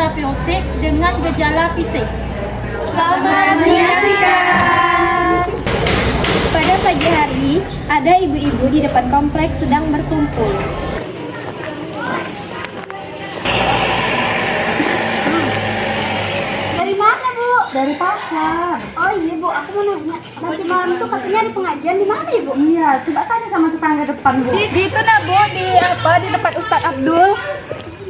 terapeutik dengan gejala fisik. Selamat menyaksikan. Pada pagi hari, ada ibu-ibu di depan kompleks sedang berkumpul. Dari mana, Bu? Dari pasar. Oh iya, Bu, aku mau nanya. Nanti malam tuh katanya ada pengajian di mana ya, Bu? Iya, coba tanya sama tetangga depan, Bu. Di itu nah, Bu, di tempat Ustadz Abdul.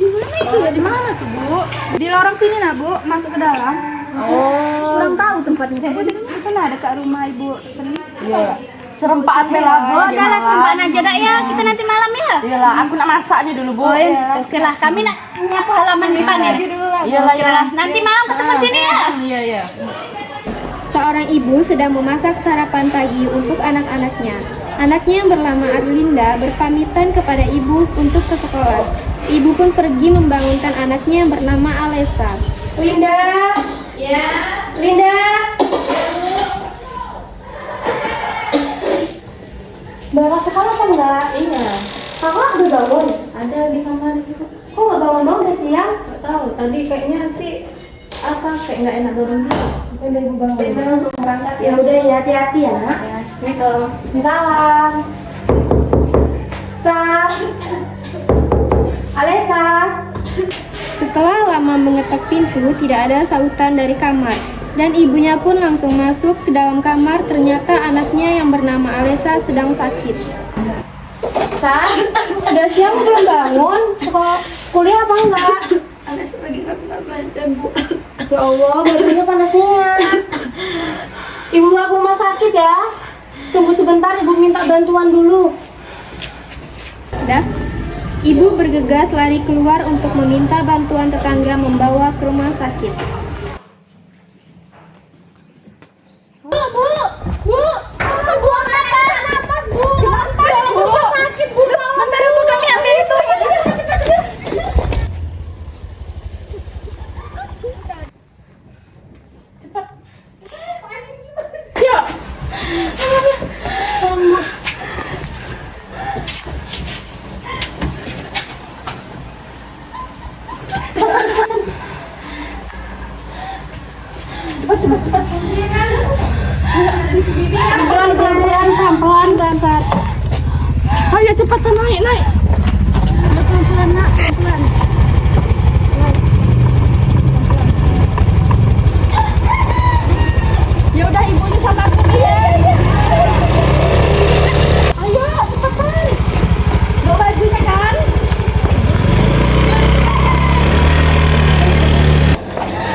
Di mana itu ya? Di mana tuh, Bu? Di lorong sini nah, Bu, masuk ke dalam. Oh. Kurang tahu tempatnya. Bu, itu nah dekat rumah Ibu Seni. Iya. Serempaan bela, Bu. Oh, udah lah sempat aja dah ya. Kita nanti malam ya. Iyalah, aku nak masaknya dulu, Bu. Oh iya, oke lah. Kami nak nyapu halaman depan ya. Iyalah, iyalah. Nanti malam ketemu sini ya. Iya, iya. Seorang ibu sedang memasak sarapan pagi untuk anak-anaknya. Anaknya yang bernama Arlinda berpamitan kepada ibu untuk ke sekolah. Ibu pun pergi membangunkan anaknya yang bernama Alessa. Linda, ya, Linda. Berangkat sekolah kan enggak? Iya. Kakak udah bangun? Ada di kamar itu. Kok nggak bangun-bangun udah siang? Nggak tahu. Tadi kayaknya sih kayak nggak enak bangun gitu. Udah ibu bangun. Udah untuk berangkat. Ya udah ya, hati-hati ya nak. Ya. Ini salam. Sal. Alessa. Setelah lama mengetok pintu, tidak ada sautan dari kamar. Dan ibunya pun langsung masuk ke dalam kamar. Ternyata anaknya yang bernama Alessa sedang sakit. Sal, udah siang belum bangun? Sekolah kuliah apa enggak? Alessa lagi nggak badan, Bu. Ya Allah, badannya panas niat. Ibu bawa ke rumah sakit ya. Tunggu sebentar, ibu minta bantuan dulu. Dah, ibu bergegas lari keluar untuk meminta bantuan tetangga membawa ke rumah sakit. Pelan-pelan. Ayo cepetan naik. Pelan-pelan, nak. Pelan. Ya udah Ibu ini sama aku ya. Ayo, cepetan. Bawa bajunya kan?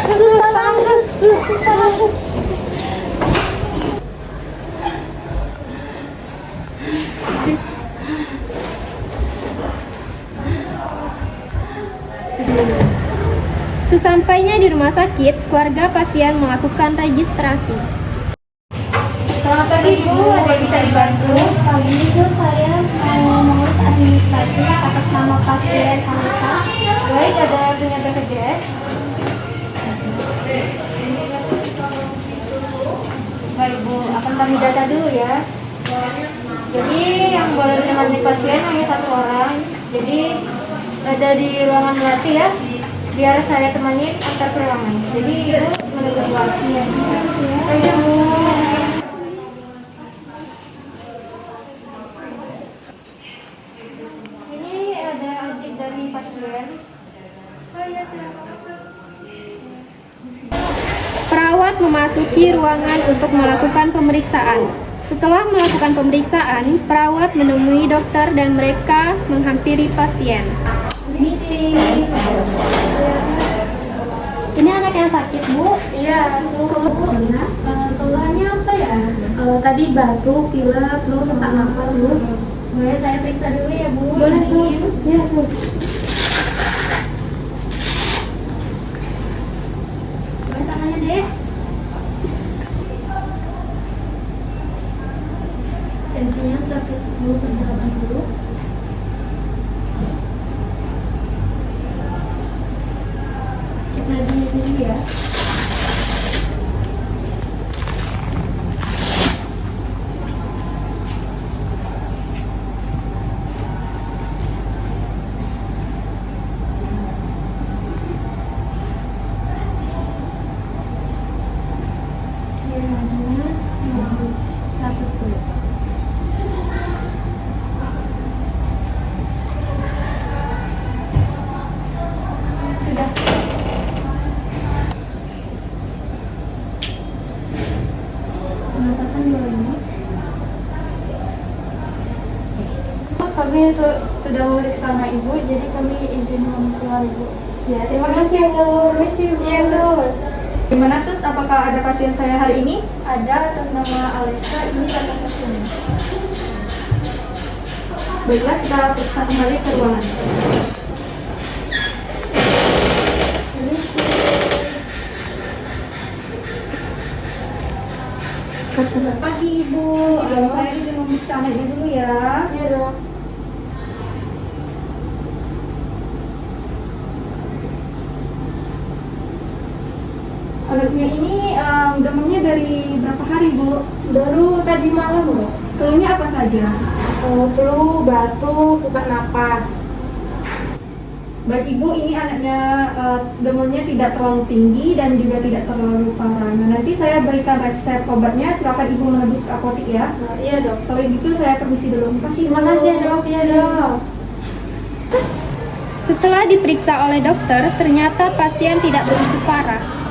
Susah. Sesampainya di rumah sakit, keluarga pasien melakukan registrasi. Selamat pagi Bu, ada yang bisa dibantu? Pagi itu saya mau mengurus administrasi atas nama pasien Alessa. Baik, ada punya BPJS. Baik Bu, akan kami data dulu ya. Jadi yang boleh menemani pasien hanya satu orang. Jadi ada di ruangan melati ya. Biar saya temani antar ke ruangan. Jadi Ibu menunggu waktu ya. Ayo Bu. Ini ada audit dari pasien. Oh iya, silakan. Perawat memasuki ruangan untuk melakukan pemeriksaan. Setelah melakukan pemeriksaan, perawat menemui dokter dan mereka menghampiri pasien. Ini anak yang sakit, Bu. Iya, Keluhannya apa ya? tadi batuk, pilek, terus sesak nafas, sus. Boleh saya periksa dulu ya, Bu? Boleh, sus. Iya, sus. Boleh tangannya, Dek? Tensinya 110/80. Cek nadinya dulu ya. kami sudah memeriksa anak ibu, jadi kami izin keluar ibu. Ya, terima kasih ya, Sus. Iya, Sus. Gimana, Sus? Apakah ada pasien saya hari ini? Ada atas nama Alessa, ini kakak pasien. Baiklah, kita periksa kembali ke ruangan. Selamat pagi, Ibu. Saya izin memeriksa anaknya dulu ya. Iya dok. Anaknya ini demamnya dari berapa hari, Bu? Baru tadi malam dok. Keluhnya apa saja? Flu, batuk, sesak napas. Baik Ibu, ini anaknya demamnya tidak terlalu tinggi dan juga tidak terlalu parah. Nah, nanti saya berikan resep obatnya, silakan Ibu menebus ke apotek ya. Iya dok. Kalau gitu saya permisi dulu. Terima kasih. Terima kasih ya dok. Iya dok. Setelah diperiksa oleh dokter, ternyata pasien tidak begitu parah.